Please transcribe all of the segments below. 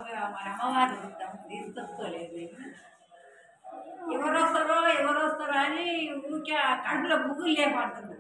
మన అమ్మవారు తీసుకొచ్చుకోలేదు. ఎవరు వస్తారో అని ఊరికే కడుపులో బుగ్గులు లేపడుతుంది.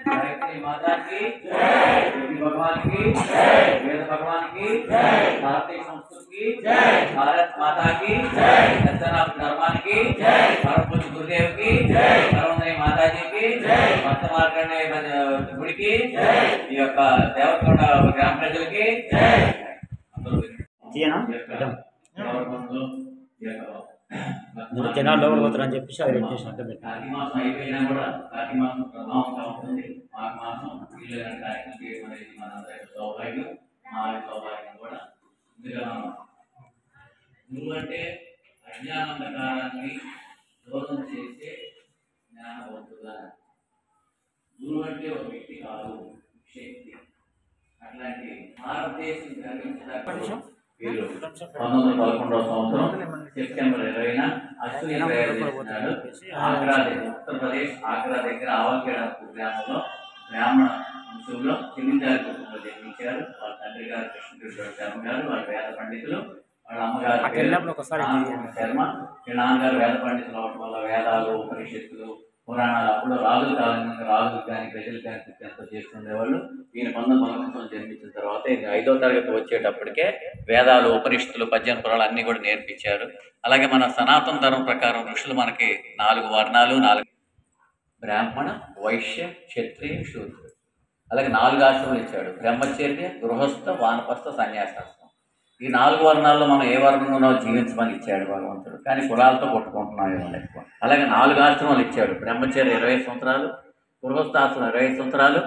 गायत्री माता की भगवान की वेद भगवान की भारतीय संस्कृति की भारत माता की सत्यनाथ धर्मान की परम पूज्य गुरुदेव की करुणा माता जी की भक्त मार्कंडेय गुడి की ఈ యొక్క దేవకొండ గ్రామ ప్రజలకి మీరు జనాలు లోపల పోతారని చెప్పేసి అది రెడ్ చేసిన కార్తీక మాసం అయిపోయినా కూడా కార్తీక మాసం ప్రభావంగా ఉంటుంది. మాఘ మాసం వీళ్ళని కార్యక్రమం చేయడం అనేది మనందరి సౌభాగ్యం, మా సౌభాగ్యం కూడా. ఇందులో గురువు అంటే అజ్ఞానందకారాన్ని దూరం చేసే జ్ఞానవంతుగా. గురువు అంటే ఒక వ్యక్తి కాదు, శక్తి. అట్లాంటి భారతదేశం గర్వించదగ్గ వీరు 1911వ సంవత్సరం సెప్టెంబర్ 20న అశ్విని ప్రయాణిస్తున్నాడు. ఆగ్రా ఉత్తరప్రదేశ్ ఆగ్రా దగ్గర ఆవల్కేడ గ్రామంలో బ్రాహ్మణ వంశంలో జమీందారు కుటుంబంలో జన్మించారు. వాళ్ళ తండ్రి గారు కృష్ణకృష్ణ శర్మ గారు, వాళ్ళ వేద పండితులు. వాళ్ళ అమ్మగారు శర్మ. వీళ్ళ నాన్నగారు వేద పండితులు అవడం వల్ల వేదాలు, ఉపనిషత్తులు, పురాణాలు అప్పుడు రాజుల కాలం రాజులకు కానీ ప్రజలు కానీ ఎంతో చేస్తుండేవాళ్ళు. ఈయన 1911 జన్మించిన తర్వాత 5వ తరగతి వచ్చేటప్పటికే వేదాలు, ఉపనిషత్తులు, పద్యం, పురాణాలు అన్నీ కూడా నేర్పించారు. అలాగే మన సనాతన ధర్మం ప్రకారం ఋషులు మనకి 4 వర్ణాలు, 4 బ్రాహ్మణ, వైశ్య, క్షత్రియ, శూద్రుడు. అలాగే 4 ఆశ్రమాలు ఇచ్చాడు: బ్రహ్మచర్య, గృహస్థ, వానప్రస్థ, సన్యాసాశ్రమం. ఈ 4 వర్ణాల్లో మనం ఏ వర్ణంలో జీవించమని ఇచ్చాడు భగవంతుడు. కానీ కులాలతో కొట్టుకుంటున్నాం ఏమన్నా ఎక్కువ. అలాగే 4 ఆశ్రమాలు ఇచ్చాడు: బ్రహ్మచర్య 20 సంవత్సరాలు, గృహస్థాశ్రమం 20 సంవత్సరాలు,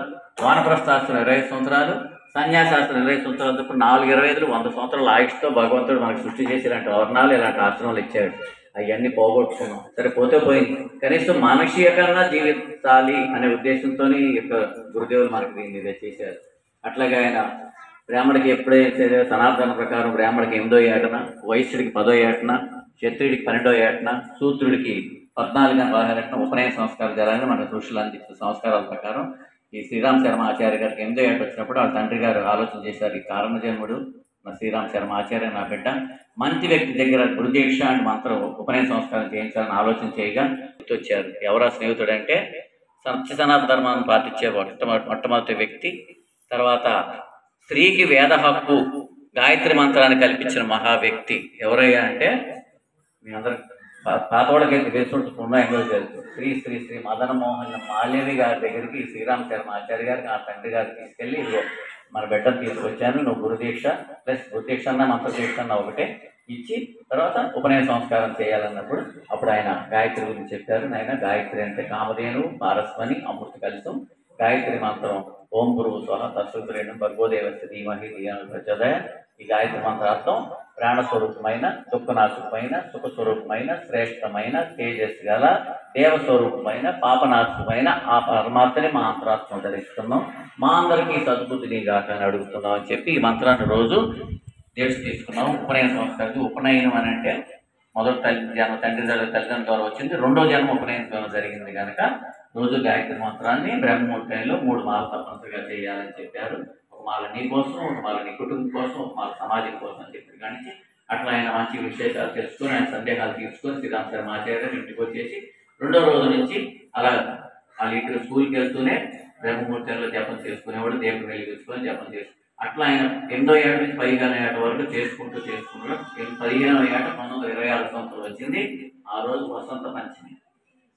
వానప్రస్థాశ్రమం 20 సంవత్సరాలు, సన్యాసాశ్రమం 20 సంవత్సరాలు. తప్ప 4, 25, 100 సంవత్సరాల ఆయుష్తో భగవంతుడు మనకు సృష్టి చేసి ఇలాంటి వర్ణాలు, ఇలాంటి ఆశ్రమాలు ఇచ్చాడు. అవన్నీ పోగొట్టుకున్నాం. సరే, పోతే పోయింది. కనీసం మానుషీయంగా జీవించాలి అనే ఉద్దేశంతో ఈ యొక్క గురుదేవులు మనకు దీన్ని ఇదే చేశారు. అట్లాగే ఆయన బ్రాహ్మడికి ఎప్పుడైతే సనాతన ప్రకారం బ్రాహ్మడికి 8వ ఏటన, వైశ్యుడికి 10వ ఏటన, క్షత్రుడికి 12వ ఏటన, శూద్రుడికి 14వ 16వ ఏటన ఉపనయన సంస్కారం జరగాలని మన ఋషులు అందించిన సంస్కారాల ప్రకారం ఈ శ్రీరామ శర్మ ఆచార్య గారికి 8వ ఏట వచ్చినప్పుడు వాళ్ళ తండ్రి గారు ఆలోచన చేశారు: ఈ కారణజన్ముడు నా శ్రీరామ శర్మ ఆచార్య నా బిడ్డ మంచి వ్యక్తి దగ్గర గురుదీక్ష అంటే మంత్రం ఉపనయన సంస్కారం చేయించాలని ఆలోచన చేయగా గుర్తొచ్చారు. ఎవరా స్నేహితుడు అంటే సత్య సనాతన ధర్మాన్ని పాటించే మొట్టమొదటి వ్యక్తి. తర్వాత స్త్రీకి వేద హక్కు, గాయత్రి మంత్రాన్ని కల్పించిన మహా వ్యక్తి ఎవరయ్యా అంటే మీ అందరూ పాతవాళ్ళకైతే తెలుసుకుంటున్నా ఎంతో తెలుసు. శ్రీ శ్రీ శ్రీ మదన మోహన్ మాల్యవి గారి దగ్గరికి శ్రీరామ శర్మ ఆచార్య గారికి ఆ తండ్రి గారికి తీసుకెళ్ళి, ఇదిగో మన బిడ్డను తీసుకొచ్చాను, నువ్వు గురుదీక్ష ప్లస్ గురుదీక్ష అన్న మంత్రదీక్ష అన్న ఒకటే ఇచ్చి తర్వాత ఉపనయన సంస్కారం చేయాలన్నప్పుడు అప్పుడు ఆయన గాయత్రి గురించి చెప్పారు. ఆయన గాయత్రి అంటే కామధేను, పారస్మని, అమృత కలశం. గాయత్రి మంత్రం ఓం గురువు స్వహ తస్సురేణం భర్గోదేవస్య ధీమహి ధియాన ప్రచోదయ. ఈ గాయత్రి మంత్రార్థం ప్రాణస్వరూపమైన, దుఃఖనాశకమైన, సుఖస్వరూపమైన, శ్రేష్టమైన, తేజస్సు గల, దేవస్వరూపమైన, పాపనాశకమైన ఆ పరమాత్మని మా అంతరాత్మ ధరిస్తున్నాం. మా అందరికీ సద్బుద్ధిని గాక అని అడుగుతున్నాం అని చెప్పి ఈ మంత్రాన్ని రోజు దీక్ష తీసుకున్నాం. ఉపనయన సంస్కారం. ఉపనయనం అని అంటే మొదటి జన్మ తండ్రి తల్లిదండ్రుల ద్వారా వచ్చింది, 2వ జన్మ ఉపనయనం ద్వారా జరిగింది కనుక రోజు గాయత్రి మంత్రాన్ని బ్రహ్మముహూర్తంలో 3 మాలలు తప్పనిసరిగా చేయాలని చెప్పారు. ఒక మాల నీ కోసం, ఒక మాల నీ కుటుంబం కోసం, ఒక మాల సమాజం కోసం అని చెప్పి కానీ అట్లా ఆయన మంచి విశేషాలు తెలుసుకొని ఆయన సందేహాలు తీసుకొని శ్రీరామ శర్మ ఆచార్య గారు ఇంటికి వచ్చేసి 2వ రోజు నుంచి అలా వాళ్ళ ఇంటికి స్కూల్కి వెళ్తూనే బ్రహ్మముహూర్తంలో జపం చేసుకునేవాడు, దేవుడు వెలిగించుకొని జపం చేసుకుని అట్లా ఆయన 8వ ఏట నుంచి 15వ ఏట వరకు చేసుకుంటూ 15వ ఏట 1926 సంవత్సరం వచ్చింది. ఆ రోజు వసంత పంచమి.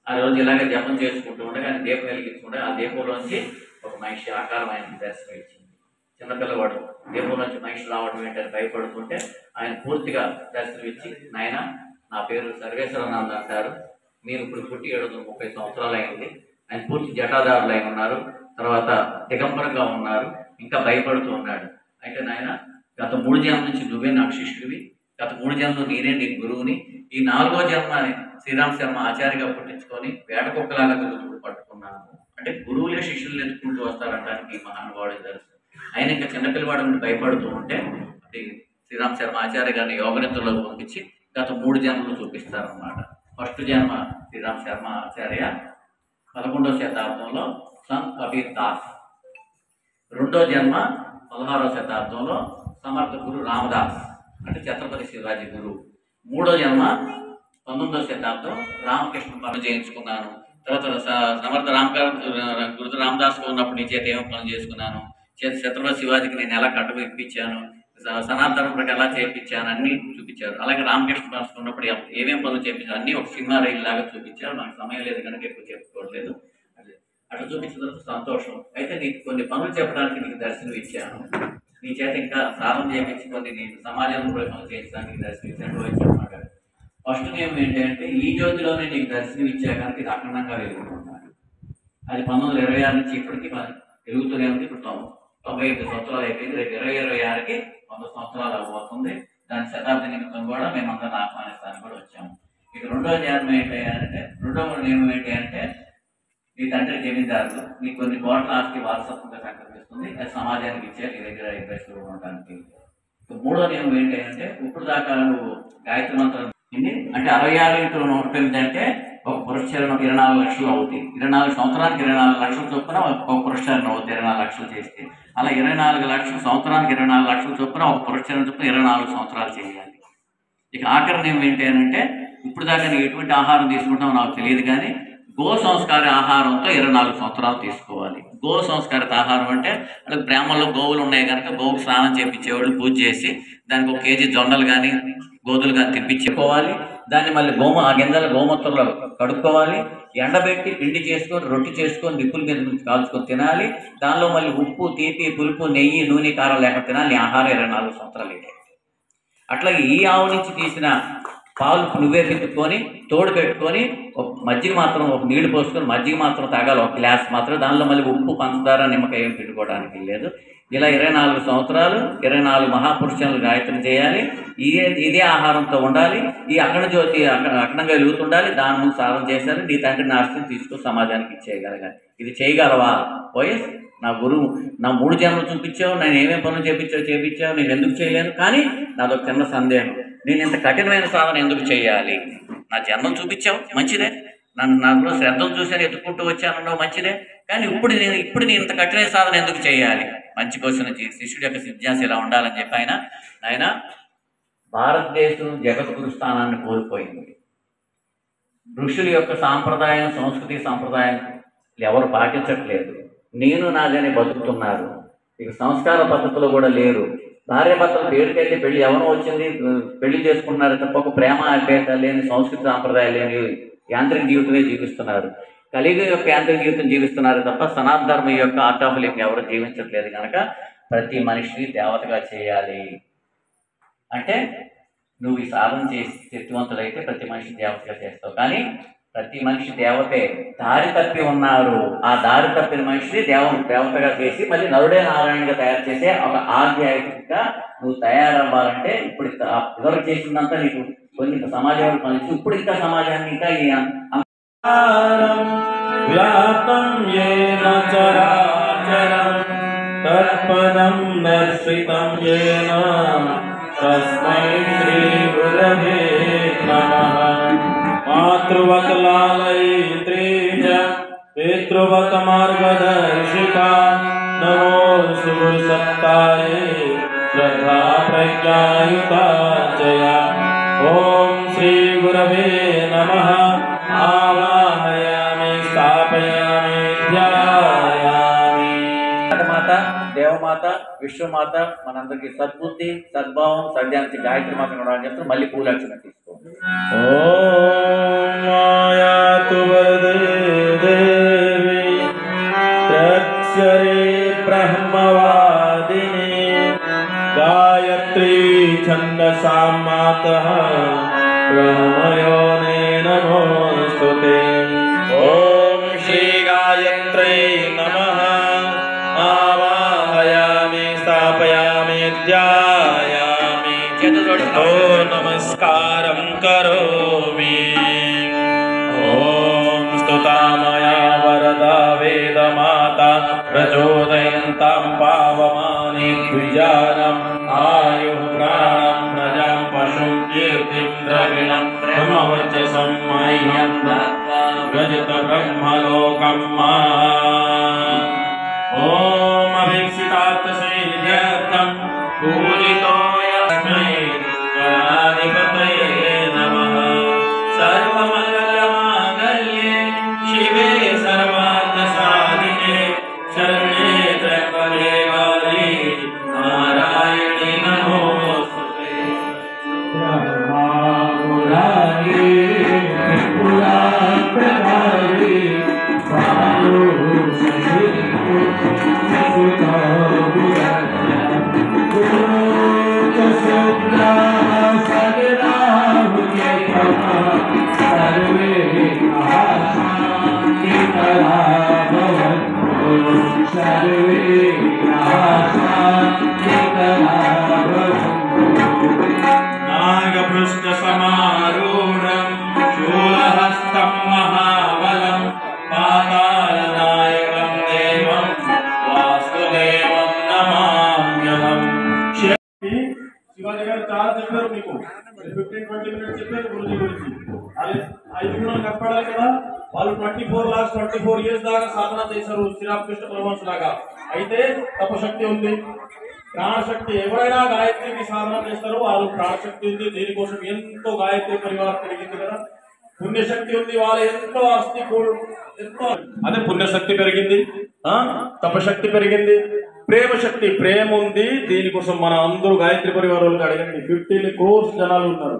ఆ రోజు ఇలాగే జపం చేసుకుంటూ ఉండగా ఆయన దీపం వెలిగించుకుంటే ఆ దీపంలోంచి ఒక మనిషి ఆకారం ఆయనకి దర్శనం ఇచ్చింది. చిన్నపిల్లవాడు దేవుడు నుంచి మనిషి రావడం ఏంటని భయపడుతుంటే ఆయన పూర్తిగా దర్శనం ఇచ్చి, నాయన నా పేరు సర్వేశ్వరానంద అంటారు, మీరు ఇప్పుడు పుట్టి 730 సంవత్సరాలు అయింది. ఆయన పూర్తి జటాదారులు అయి ఉన్నారు, తర్వాత దిగంబరంగా ఉన్నారు, ఇంకా భయపడుతూ ఉన్నాడు. అయితే నాయన గత 3 జన్మల నుంచి నువ్వే నాకు శిష్యుడివి, గత 3 జన్మలు నేనే నీకు గురువుని, ఈ 4వ జన్మని శ్రీరామ శర్మ ఆచార్యగా పుట్టించుకొని వేటకుక్కలాగా తిరుగుతూ పట్టుకున్నాను. అంటే గురువులే శిష్యులు ఎత్తుకుంటూ వస్తారంటానికి మహానుభావుడి దర్శనం. ఆయన ఇంకా చిన్నపిల్లవాడు నుండి భయపడుతూ ఉంటే శ్రీరామ శర్మ ఆచార్య గారిని యోగనిద్రలోకి పంపించి గత 3 జన్మలు చూపిస్తారన్నమాట. ఫస్ట్ జన్మ శ్రీరామ శర్మ ఆచార్య 11వ శతాబ్దంలో సంత్ కబీర్ దాస్, 2వ జన్మ 16వ శతాబ్దంలో సమర్థ గురు రామదాస్ అంటే ఛత్రపతి శివాజీ గురువు, 3వ జన్మ 19వ శతాబ్దం రామకృష్ణ పనులు చేయించుకున్నాను. తర్వాత సమర్థ గురు రామదాస్గా ఉన్నప్పుడు నీ చేత ఏమో పనులు చేసుకున్నాను, ఛత్రపతి శివాజీకి నేను ఎలా కట్టుకు ఇప్పించాను, సనాతన ప్రకారం ఎలా చేయించాను అన్నీ చూపించారు. అలాగే రామకృష్ణ పరమహంస ఉన్నప్పుడు ఏమేమి పనులు చేయించారు అన్నీ ఒక సినిమా రైలు లాగా చూపించారు. నాకు సమయం లేదు కనుక ఎక్కువ చెప్పుకోవట్లేదు. అట్లా చూపించిన సంతోషం. అయితే నీకు కొన్ని పనులు చెప్పడానికి నీకు దర్శనం ఇచ్చాను, నీ చేత ఇంకా సాధన చేయించి కొన్ని నీకు సమాజంలో కూడా పనులు చేయించడానికి దర్శనం ఇచ్చాను వచ్చానమాట. ఫస్ట్ నియమం ఏంటంటే ఈ జ్యోతిలోనే నీకు దర్శనం ఇచ్చా కనుక ఇది అఖండంగా వెలుగుతున్నాను. అది 1926 నుంచి ఇప్పటికీ వెలుగుతూనే ఉంది. ఇప్పుడు 95 సంవత్సరాలు అయిపోయింది. రేపు 2026కి 100 సంవత్సరాలు అవ్వబోతుంది. దాని శతాబ్ది నిమిత్తం కూడా మేమందరం ఆహ్వానిస్తానికి కూడా వచ్చాము. ఇక రెండవ నియమం ఏంటి అంటే నీ తండ్రి జమీందారులు నీకు కొన్ని కోట్ల ఆస్తి వారసత్వంగా సంకల్పిస్తుంది, అది సమాజానికి ఇచ్చే నీ దగ్గర ఇంట్రెస్ట్ ఉండడానికి. మూడో నియమం ఏంటి అంటే ఇప్పుడు దాకా నువ్వు గాయత్రి మంత్రం అంటే 66 × 108 అంటే ఒక పురస్చరణ 24 లక్షలు అవుతాయి. 24 సంవత్సరానికి 24 లక్షల చొప్పున ఒక పురస్చరణ అవుతుంది 24 లక్షలు చేస్తే. అలా 24 లక్షలు సంవత్సరానికి 24 లక్షల చొప్పున ఒక పురస్చరణ చొప్పున 24 సంవత్సరాలు చేయాలి. ఇక ఆఖరి నియమం ఏంటి అంటే ఇప్పుడు దాకా నీకు ఎటువంటి ఆహారం తీసుకుంటామో నాకు తెలియదు కానీ గో సంస్కార ఆహారంతో 24 సంవత్సరాలు తీసుకోవాలి. గో సంస్కారిత ఆహారం అంటే వాళ్ళకి బ్రాహ్మణులు గోవులు ఉన్నాయి కనుక గోవుకు స్నానం చేయించేవాళ్ళు పూజ చేసి దానికి 1 కేజీ జొన్నలు కానీ గోధులు కానీ తెప్పించుకోవాలి. దాన్ని మళ్ళీ ఆ గింజల గోమూత్రంలో కడుక్కోవాలి, ఎండబెట్టి పిండి చేసుకొని రొట్టి చేసుకొని నిప్పుల మీద నుంచి కాల్చుకొని తినాలి. దానిలో మళ్ళీ ఉప్పు తీపి పులుపు నెయ్యి నూనె కారం లేకుండా తినాలి. ఆహారం 24 సంవత్సరాలు ఇదే. అట్లాగే ఈ ఆవు నుంచి తీసిన పాలు నువ్వే తిప్పుకొని తోడు పెట్టుకొని ఒక మజ్జిగ మాత్రం ఒక నీళ్లు పోసుకొని మజ్జిగ మాత్రం తాగాలి, 1 గ్లాస్ మాత్రం. దానిలో మళ్ళీ ఉప్పు పంచదార నిమ్మకాయ ఏం పెట్టుకోవడానికి లేదు. ఇలా 24 సంవత్సరాలు 24 మహాపురుషులు గాయత్రి చేయాలి. ఇదే ఆహారంతో ఉండాలి. ఈ అఖండ జ్యోతి అఖండంగా వెలుగుతుండాలి. దాని ముందు సాధన చేశారు. నీ తండ్రి నాస్తిని తీసుకుని సమాజానికి ఇచ్చేయగలగాలి. ఇది చేయగలవా? పోయేసి నా గురువు నా 3 జన్మలు చూపించావు, నేను ఏమేమి పనులు చేపించావు, నేను ఎందుకు చేయలేను? కానీ నాదొక చిన్న సందేహం, నేను ఇంత కఠినమైన సాధన ఎందుకు చేయాలి? నా జన్మలు చూపించావు మంచిదే, నాకు శ్రద్ధలు చూశాను ఎత్తుకుంటూ వచ్చానన్నావు మంచిదే, కానీ ఇప్పుడు నేను ఇంత కఠిన సాధన ఎందుకు చేయాలి? మంచి క్వశ్చన్. శిష్యుడి యొక్క జిజ్ఞాస ఇలా ఉండాలని చెప్పి ఆయన భారతదేశం జగద్గురు స్థానాన్ని కోల్పోయింది. ఋషుల యొక్క సాంప్రదాయం సంస్కృతి సాంప్రదాయం ఎవరు పాటించట్లేదు. నేను నాదని బతుకుతున్నారు. ఇక సంస్కార పద్ధతులు కూడా లేరు. భార్యాభర్తలు పేరుకెళ్ళి పెళ్లి ఎవరో వచ్చింది పెళ్లి చేసుకుంటున్నారు తప్ప ఒక ప్రేమ ఆప్యాయత లేని సంస్కృతి సాంప్రదాయాలు లేని యాంత్రిక జీవితమే జీవిస్తున్నారు. కలియుగం యొక్క యాంత్రిక జీవితం జీవిస్తున్నారు తప్ప సనాతన ధర్మం యొక్క ఆర్ట్ ఆఫ్ లివింగ్ ఎవరు జీవించట్లేదు. కనుక ప్రతి మనిషిని దేవతగా చేయాలి అంటే నువ్వు ఈ సాధన చేసి శక్తివంతులైతే ప్రతి మనిషి దేవతగా చేస్తావు. కానీ ప్రతి మనిషి దేవతే, దారి తప్పి ఉన్నారు. ఆ దారి తప్పిన మనిషిని దేవతగా చేసి మళ్ళీ నరుడే నారాయణగా తయారు చేసే ఒక ఆధ్యాత్మికంగా నువ్వు తయారవ్వాలంటే ఇప్పుడు ఇదివరకు చేసిందంతా నీకు కొన్ని సమాజంలో పనిచి ఇప్పుడు ఇంకా సమాజాన్ని ఇంకా ఈ వ్యాప్తం యేన చరాచరం తత్పదం దర్శితం యేన తస్మై శ్రీ గురవే నమః. మాతృవత్ లాలయిత్రీ చ పితృవత్ మార్గదర్శికా నమో సుసత్తాయే శ్రద్ధా ప్రజ్ఞాయుతా జయ. ఓం శ్రీ గురవే నమః. ఆవాహయామి స్థాపయామి ధ్యాయామి. మాత దేవమాత విశ్వమాత మనందరికీ సద్బుద్ధి సద్భావం సద్యానికి గాయత్రి మాత కూడా అని చెప్తారు. మళ్ళీ పూలర్చన తీసుకోండి. ఓం మాయాతు వరదే దేవి త్రక్షరే బ్రహ్మవాదిని गायत्री छन्दसा मातः ब्रह्मयोनेन नमोऽस्तुते। ॐ श्री गायत्र्यै नमः। आवाहयामि स्थापयामि ध्यायामि ॐ नमस्कारं करोमि। ॐ स्तुता मया वरदा वेदमाता प्रचोदयन्तां पावमानि द्विजानम् आयुः प्राणं प्रजां पशुं कीर्तिं द्रविणं ब्रह्मवर्चसं मह्यं दत्त्वा व्रजत ब्रह्मलोकं माम्। ॐ अभीप्सितार्थसिद्ध्यर्थं पूजितो यस्मै गणाधिपतये नमः। सर्वमङ्गलमाङ्गल्ये शिवे सर्वार्थसाधिके शरण्ये त्र्यम्बके गौरी नारायणी नमोस्तुते। नागपृष्ठसमारूढं शूलहस्तं महाबलं पातालनायकं देवं वासुदेवं नमाम्यहम्। శివాజీ గారు చాలా చెప్పారు మీకు 15-20 మినిట్స్ చెప్పారు గురుజీ గురించి. అది 5 గుణాలు కనపడాలి కదా. వాళ్ళు 24 years దాకా సాధన చేశారు శ్రీరామకృష్ణ పరమహంస లాగా. అయితే తపశక్తి ఉంది, ప్రాణశక్తి. ఎవరైనా గాయత్రికి సాధన చేస్తారో వాళ్ళు ప్రాణశక్తి ఉంది. దీనికోసం ఎంతో గాయత్రి పరివారం పెరిగింది కదా. పుణ్యశక్తి ఉంది, వాళ్ళ ఎంతో ఆస్తి ఎంతో అదే పుణ్యశక్తి పెరిగింది, తపశక్తి పెరిగింది, ప్రేమ శక్తి ప్రేమ ఉంది. దీనికోసం మన అందరూ గాయత్రి పరివారాలకు అడగండి. 15 crores జనాలు ఉన్నారు.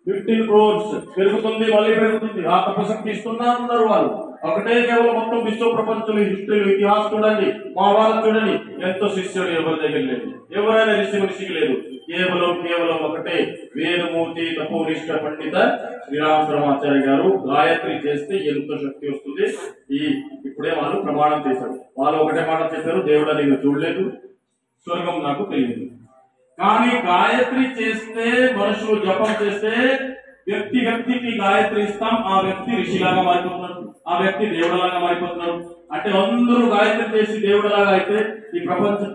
15 crores పెరుగుతుంది, మళ్ళీ పెరుగుతుంది. ఆ తపశక్తి ఇస్తున్నా ఉన్నారు వాళ్ళు. ఒకటే కేవలం మొత్తం విశ్వ ప్రపంచంలో హిస్టరీలు ఇతిహాసం చూడండి, మహాభారతం చూడండి, ఎంతో శిష్యుడు ఎవరి దగ్గర లేదు, ఎవరైనా ఋషికి లేదు. కేవలం ఒకటే వేదమూర్తి తపోనిష్ట పండిత శ్రీరామచంద్రాచార్య గారు గాయత్రి చేస్తే ఎంతో శక్తి వస్తుంది. ఇప్పుడే వాళ్ళు ప్రమాణం చేశారు. వాళ్ళు ఒకటే మాట చెప్పారు, దేవుడు నేను చూడలేదు, స్వర్గం నాకు తెలియదు. కానీ గాయత్రి చేస్తే, మనుషులు జపం చేస్తే వ్యక్తికి గాయత్రి ఇస్తాం. ఆ వ్యక్తి ఋషిలాగా మారిపోతున్నారు, ఆ వ్యక్తి దేవుడులాగా మారిపోతున్నారు. అంటే అందరూ గాయత్రి చేసి దేవుడులాగా అయితే ఈ ప్రపంచం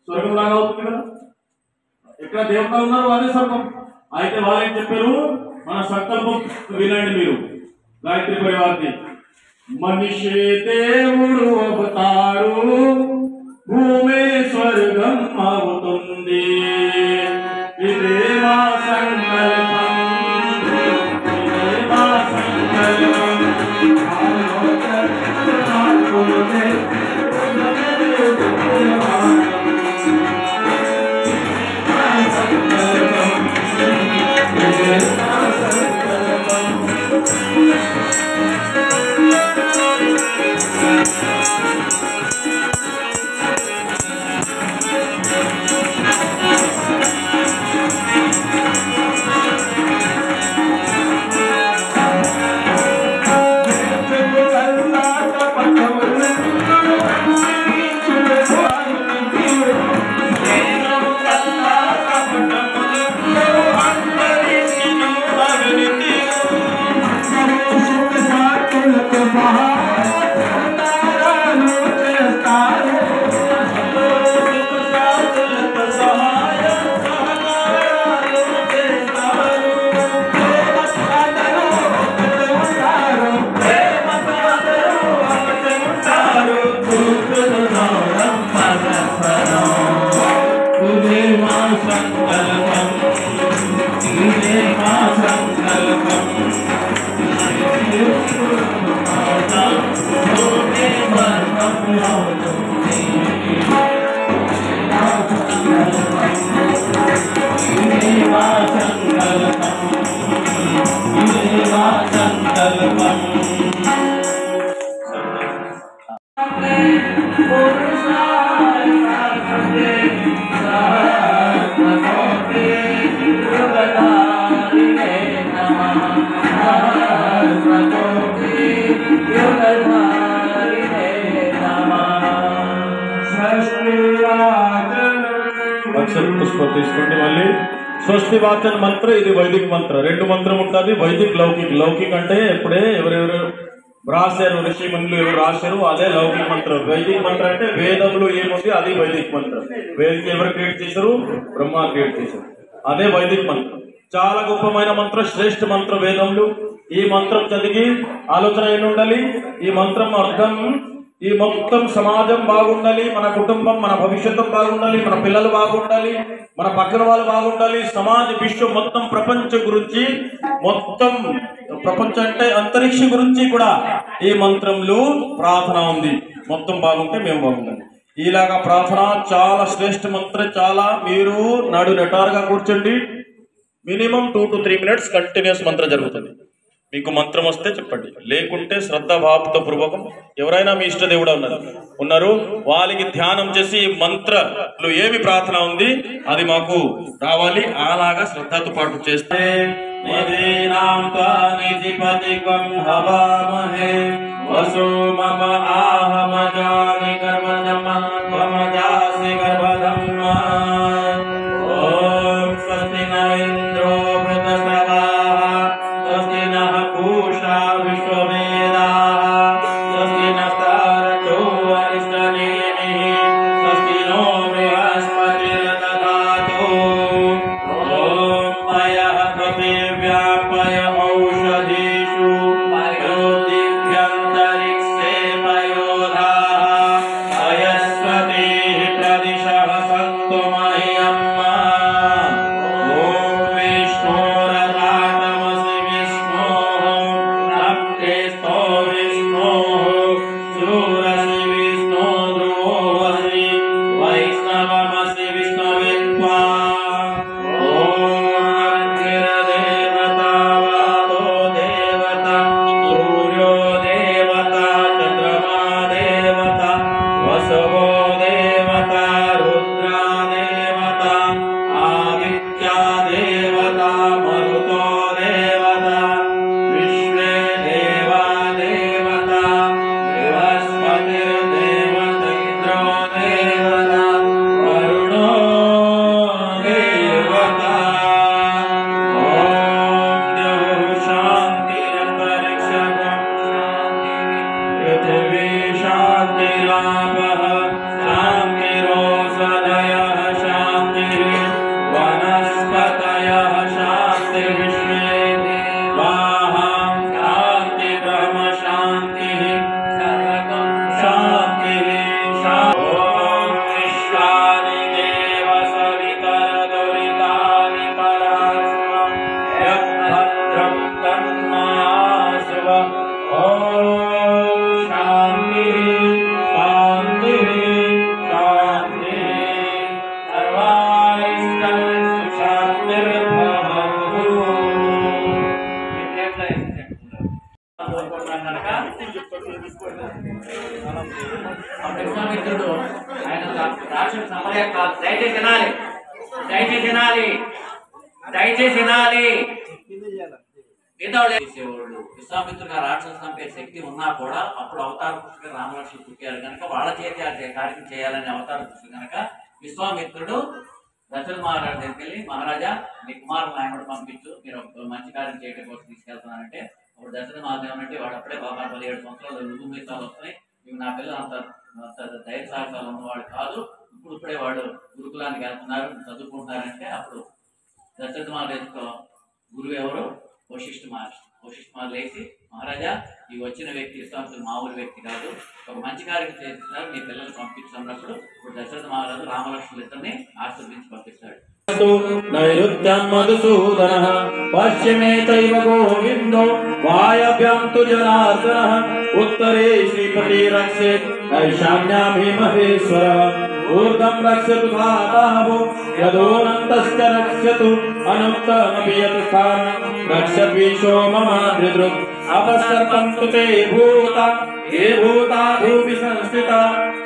స్వర్గంలాగా అవుతుంది కదా. ఎక్కడ దేవత ఉన్నారు అదే స్వర్గం. అయితే వాళ్ళు ఏం చెప్పారు, మన సంకల్పం వినండి మీరు గాయత్రి పరివార్ని. మనిషే దేవుడు అవుతాడు, భూమి స్వర్గం అవుతుంది, ఇదే మా సంకల్పం, ఇదే మా సంకల్పం. అక్షర పుష్పం తీసుకోండి. మళ్ళీ స్వస్తి వాచన మంత్ర, ఇది వైదిక్ మంత్ర. రెండు మంత్రం ఉంటుంది, వైదిక్ లౌకిక్. లౌకిక్ అంటే ఎప్పుడే ఎవరెవరు రాశారు, ఋషి మునులు ఎవరు రాశారు అదే లౌకిక మంత్రం. వైదిక్ మంత్రం అంటే వేదంలో ఏముంది అది వైదిక్ మంత్రం. వేదిక ఎవరు క్రియేట్ చేశారు? బ్రహ్మ క్రియేట్ చేశారు, అదే వైదిక్ మంత్రం. చాలా గొప్పమైన మంత్రం, శ్రేష్ఠ మంత్రం వేదంలో. ఈ మంత్రం చదివి ఆలోచన ఏమి ఉండాలి? ఈ మంత్రం అర్థం ఈ మొత్తం సమాజం బాగుండాలి, మన కుటుంబం మన భవిష్యత్తు బాగుండాలి, మన పిల్లలు బాగుండాలి, మన పక్కన వాళ్ళు బాగుండాలి, సమాజ విశ్వం మొత్తం ప్రపంచం గురించి, మొత్తం ప్రపంచం అంటే అంతరిక్ష గురించి కూడా ఈ మంత్రంలో ప్రార్థన ఉంది. మొత్తం బాగుంటే మేము బాగుండాలి. ఇలాగా ప్రార్థన చాలా శ్రేష్ఠ మంత్రం. చాలా మీరు నాడు నెటారుగా కూర్చోండి. మినిమం 2 to 3 minutes కంటిన్యూస్ మంత్రం జరుగుతుంది. మీకు మంత్రం వస్తే చెప్పండి, లేకుంటే శ్రద్ధ భావతో పూర్వకం ఎవరైనా మీ ఇష్ట దేవుడు ఉన్నారు వాళ్ళకి ధ్యానం చేసి మంత్రలో ఏమి ప్రార్థన ఉంది అది మాకు రావాలి. అలాగా శ్రద్ధతో పాటు చేస్తే విశ్వామిత్రుడు ఆయన రాక్షసు సంపద కాదు. దయచేసి వినాలి, దయచేసి వినాలి, దయచేసి వినాలి. చేసేవాళ్ళు విశ్వామిత్రుడు రాక్షసు చంపే శక్తి ఉన్నా కూడా అప్పుడు అవతార పురుషుడు రామలక్ష్మణుడు పుట్టారు కనుక వాళ్ళ చేతి ఆ కార్యం చేయాలని అవతార పురుషుడు కనుక విశ్వామిత్రుడు దశరథ మహారాజు దగ్గరికి వెళ్ళి, మహారాజా మీ కుమారుడు ఆయన పంపించు, మీరు మంచి కార్యం చేయడం కోసం తీసుకెళ్తున్నానంటే అప్పుడు దశరథ మహారాజు ఏమంటే వాడు అప్పుడే బాగా 17 సంవత్సరాలు రుజువు మీసాలు వస్తున్నాయి, ఇవి నా పిల్లలు అంత ధైర్య సాహసాలు ఉన్నవాడు కాదు, ఇప్పుడే వాడు గురుకులానికి వెళ్తున్నారు చదువుకుంటున్నారంటే అప్పుడు దశరథ మహారాజుతో గురువు ఎవరు? వశిష్ఠ మహర్షి. వశిష్ఠ మహర్షి లేచి, మహారాజా ఈ వచ్చిన వ్యక్తి విశ్వామిత్రుడు మామూలు వ్యక్తి కాదు, ఒక మంచి కార్యం చేస్తున్నారు, మీ పిల్లలు పంపించున్నప్పుడు ఇప్పుడు దశరథ మహారాజు రామలక్ష్మణులు ఇద్దరిని ఆశీర్వదించి పంపిస్తాడు. నైరుత్యం మధుసూదనః పశ్చిమే చైవ గోవిందో వాయవ్యం తు జనార్దనః ఉత్తరే శ్రీపతి రక్షేత్ ఈశాన్యామి మహేశ్వరః ఊర్ధ్వం రక్షతు భాతావో యదోనంతశ్చ రక్షతు అనంతమపి యత్ స్థానం రక్షద్విషో మమాద్రిదృక్ అపసర్పంతు తే భూత ఏ భూతా భూమి సంస్థితా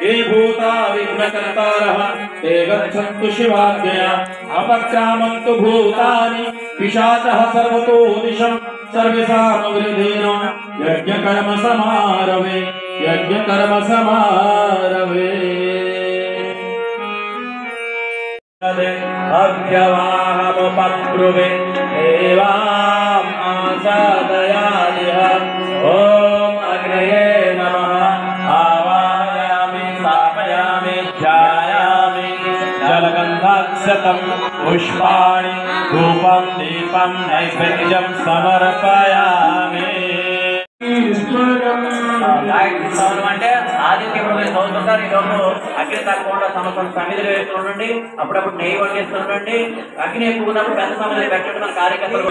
ఏ భూతా విఘ్నకర్తారః తే గచ్చन्तు శివాజ్ఞయా అపక్రామంతు భూతాని పిశాచః సర్వతో దిశం సర్వేషామవృధీనాం యజ్ఞకర్మ సమారవే యజ్ఞకర్మ సమారవే. अव्यवाहमुपब्रुवे एवाम् आसादयादिह ॐ अग्नये नमः आवाहयामि स्थापयामि ध्यायामि जलगन्धाक्षतं पुष्पाणि धूपं दीपं नैवेद्यं समर्पयामि అంటే ఆదిత్య చదువుతుంటారు ఈ లోపు అగ్ని తగ్గకుండా సంవత్సరం సమిధిలో వేస్తుండండి అప్పుడప్పుడు నెయ్యి వండిస్తుండండి అగ్ని ఎక్కువ ఉన్నప్పుడు పెద్ద సమిధిలో పెట్టండి మన కార్యకర్తలు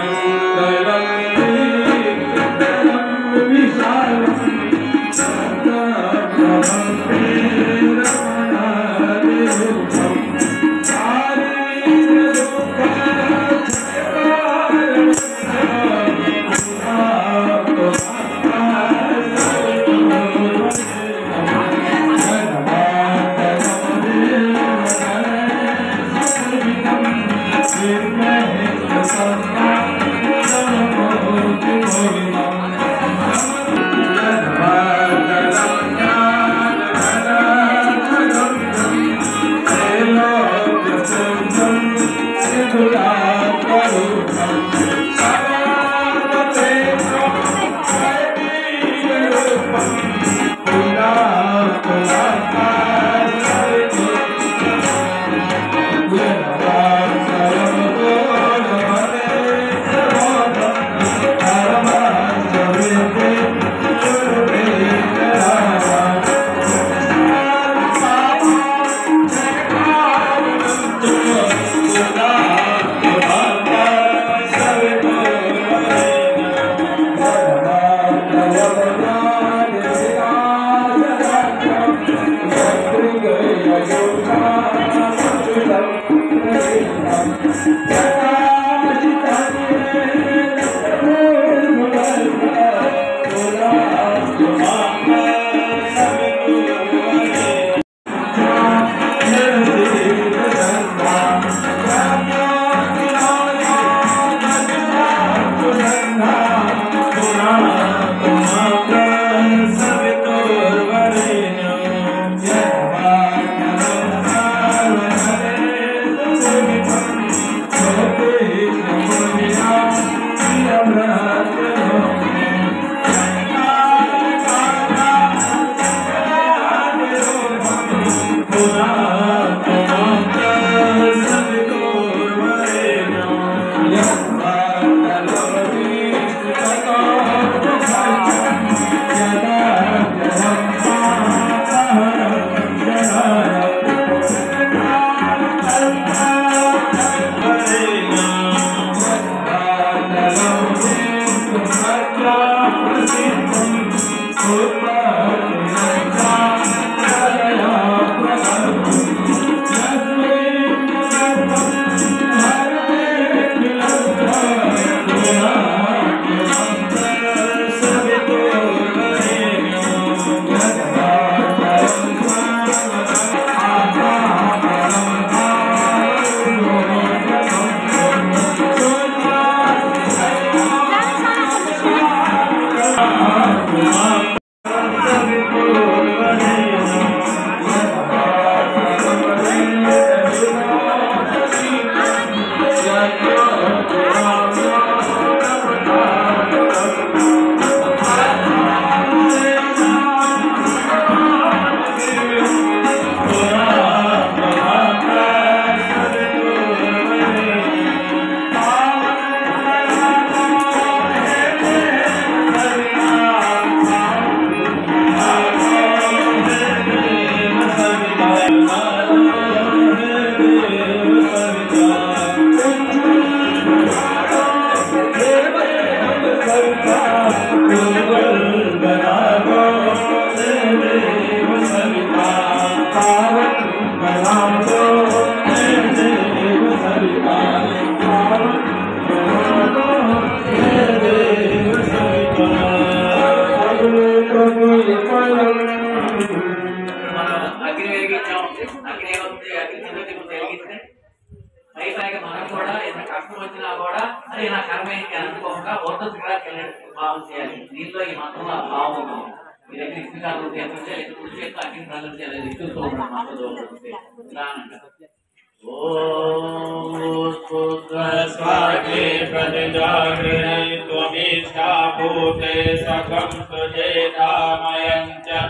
स्वाके प्रतिजागृहे त्वमीशाभूते सकं सुजेतामयं च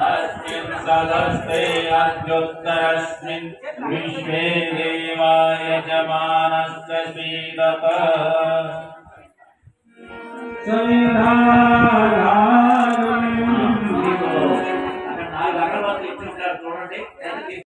अस्मिन् सदस्ते अद्युत्तरस्मिन् विश्वे देवा यजमानस्य सीदतः संविधानाय